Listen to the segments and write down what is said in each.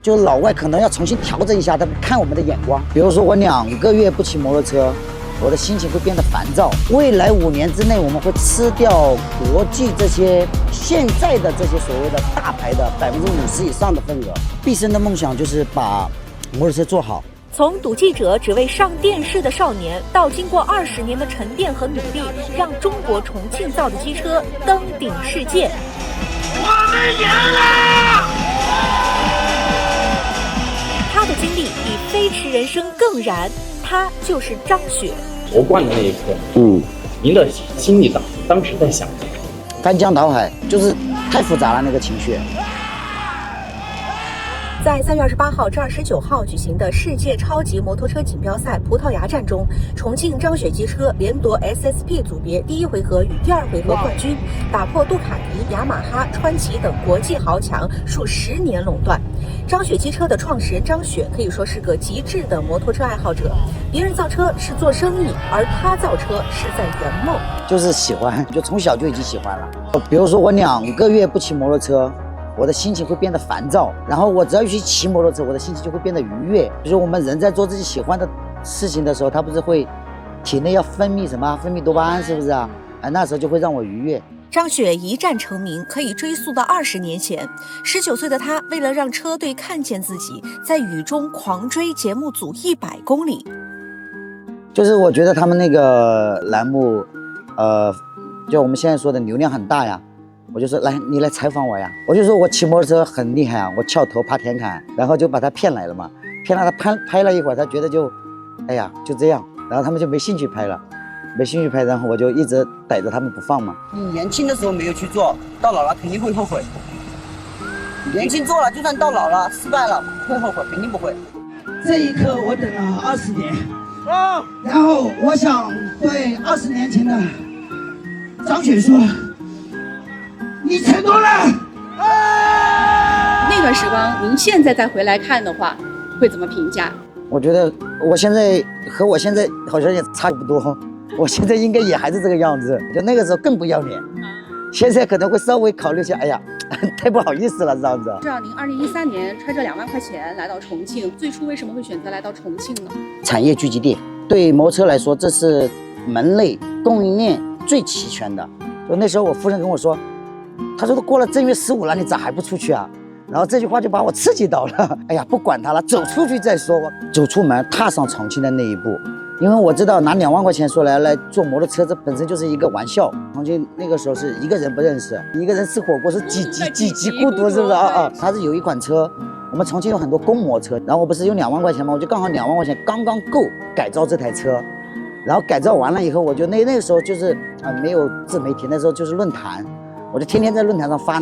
就老外可能要重新调整一下他们看我们的眼光。比如说我2个月不骑摩托车，我的心情会变得烦躁。未来5年之内，我们会吃掉国际这些现在的这些所谓的大牌的50%以上的份额。毕生的梦想就是把摩托车做好。从赌记者只为上电视的少年，到经过20年的沉淀和努力，让中国重庆造的机车登顶世界。我们赢了！他的经历比飞驰人生更燃，他就是张雪。夺冠的那一刻，您的心里当时在想什么？翻江倒海，就是太复杂了那个情绪。在3月28号至29号举行的世界超级摩托车锦标赛葡萄牙站中，重庆张雪机车连夺 SSP 组别第1回合与第2回合冠军，打破杜卡迪、雅马哈、川崎等国际豪强数10年垄断。张雪机车的创始人张雪可以说是个极致的摩托车爱好者，别人造车是做生意，而他造车是在圆梦。就是喜欢，就从小就已经喜欢了。比如说我2个月不骑摩托车，我的心情会变得烦躁，然后我只要去骑摩托车，我的心情就会变得愉悦。比如说我们人在做自己喜欢的事情的时候，他不是会体内要分泌什么？分泌多巴胺，是不是啊？那时候就会让我愉悦。张雪一战成名，可以追溯到20年前。19岁的她，为了让车队看见自己，在雨中狂追节目组100公里。就是我觉得他们那个栏目，就我们现在说的流量很大呀。我就说来，你来采访我呀。我就说我骑摩托车很厉害啊，我翘头爬田坎，然后就把他骗来了嘛。骗了他拍了一会儿，他觉得就，哎呀就这样，然后他们就没兴趣拍了。没兴趣拍，然后我就一直逮着他们不放嘛。你年轻的时候没有去做，到老了肯定会后悔。年轻做了，就算到老了失败了，会后悔，肯定不会。这一刻我等了20年，然后我想对20年前的张雪说，你成功了。那段时光，您现在再回来看的话，会怎么评价？我觉得我现在和我现在好像也差不多。我现在应该也还是这个样子，就那个时候更不要脸，现在可能会稍微考虑一下，哎呀，太不好意思了这样子。知道您2013年揣着2万块钱来到重庆，最初为什么会选择来到重庆呢？产业聚集地，对摩托车来说，这是门类供应链最齐全的。就那时候我夫人跟我说，她说都过了正月15了，你咋还不出去啊？然后这句话就把我刺激到了。哎呀，不管它了，走出去再说。走出门，踏上重庆的那一步。因为我知道拿2万块钱说来坐摩托车，这本身就是一个玩笑。重庆那个时候是一个人不认识，一个人吃火锅是几级孤独，是不是啊？他是有一款车，我们重庆有很多公摩车，然后我不是用2万块钱吗？我就刚好2万块钱刚刚够改造这台车，然后改造完了以后，我就那个时候就是没有自媒体，那时候就是论坛，我就天天在论坛上发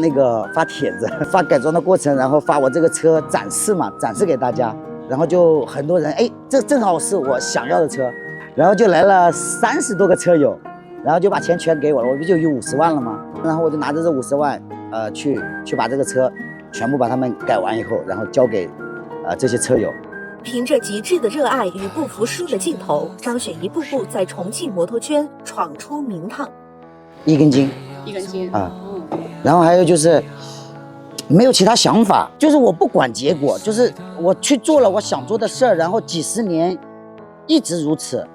帖子，发改装的过程，然后发我这个车展示给大家。然后就很多人，哎，这正好是我想要的车，然后就来了30多个车友，然后就把钱全给我了，我不就有50万了吗？然后我就拿着这50万，去把这个车全部把它们改完以后，然后交给这些车友。凭着极致的热爱与不服输的劲头，张雪一步步在重庆摩托圈闯出名堂。一根筋啊，然后还有就是没有其他想法，就是我不管结果，就是我去做了我想做的事儿，然后几10年一直如此，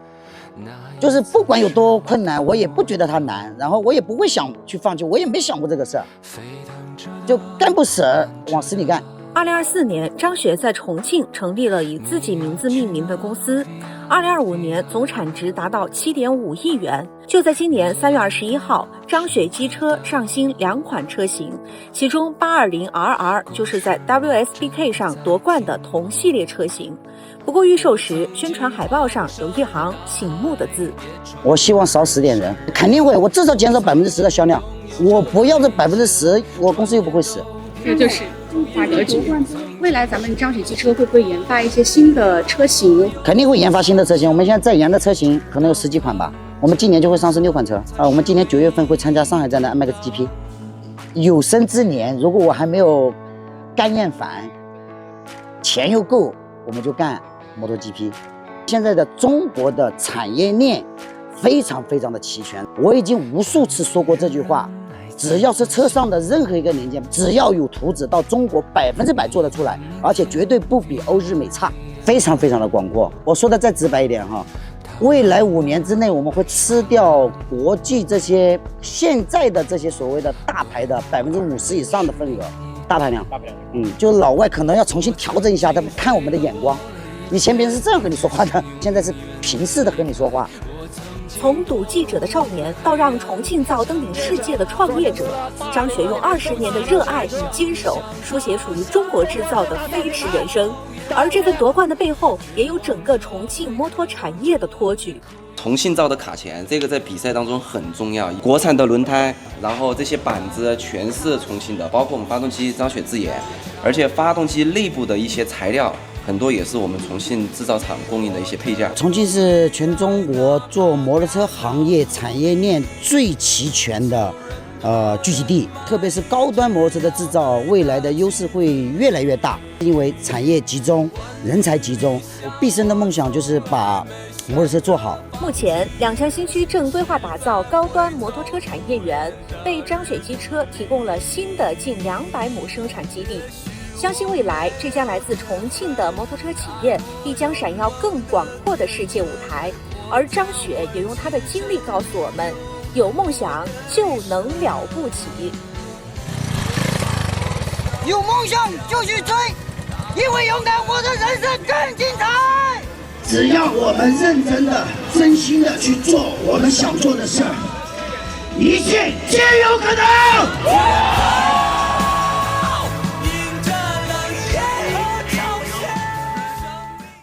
就是不管有多困难，我也不觉得它难，然后我也不会想去放弃，我也没想过这个事儿，就干不死往死里干。2024年，张雪在重庆成立了以自己名字命名的公司。2025年总产值达到7.5亿元。就在今年3月21号，张雪机车上新2款车型，其中 820RR 就是在 WSBK 上夺冠的同系列车型。不过预售时，宣传海报上有一行醒目的字：我希望少10点人，肯定会，我至少减少10%的销量。我不要这10%，我公司又不会死。这就是大格局。未来咱们张雪机车会不会研发一些新的车型？肯定会研发新的车型，我们现在在研的车型可能有10几款吧。我们今年就会上市6款车啊。我们今年9月份会参加上海站的 MXGP。有生之年，如果我还没有肝厌烦，钱又够，我们就干摩托 GP。现在的中国的产业链非常非常的齐全，我已经无数次说过这句话。只要是车上的任何一个零件，只要有图纸，到中国100%做得出来，而且绝对不比欧日美差，非常非常的广阔。我说的再直白一点哈，未来5年之内，我们会吃掉国际这些现在的这些所谓的大牌的50%以上的份额，大排量，就老外可能要重新调整一下他们看我们的眼光。以前别人是这样跟你说话的，现在是平视的和你说话。从赌记者的少年到让重庆造登顶世界的创业者，张雪用20年的热爱与坚守，书写属于中国制造的飞驰人生。而这份夺冠的背后，也有整个重庆摩托产业的托举。重庆造的卡钳，这个在比赛当中很重要。国产的轮胎，然后这些板子全是重庆的，包括我们发动机张雪自研，而且发动机内部的一些材料，很多也是我们重庆制造厂供应的一些配件。重庆是全中国做摩托车行业产业链最齐全的聚集地，特别是高端摩托车的制造，未来的优势会越来越大，因为产业集中，人才集中。我毕生的梦想就是把摩托车做好。目前，两江新区正规划打造高端摩托车产业园，为张雪机车提供了新的近200亩生产基地。相信未来，这家来自重庆的摩托车企业必将闪耀更广阔的世界舞台。而张雪也用她的经历告诉我们，有梦想就能了不起。有梦想就去追，因为勇敢，我的人生更精彩。只要我们认真的、真心的去做我们想做的事儿，一切皆有可能。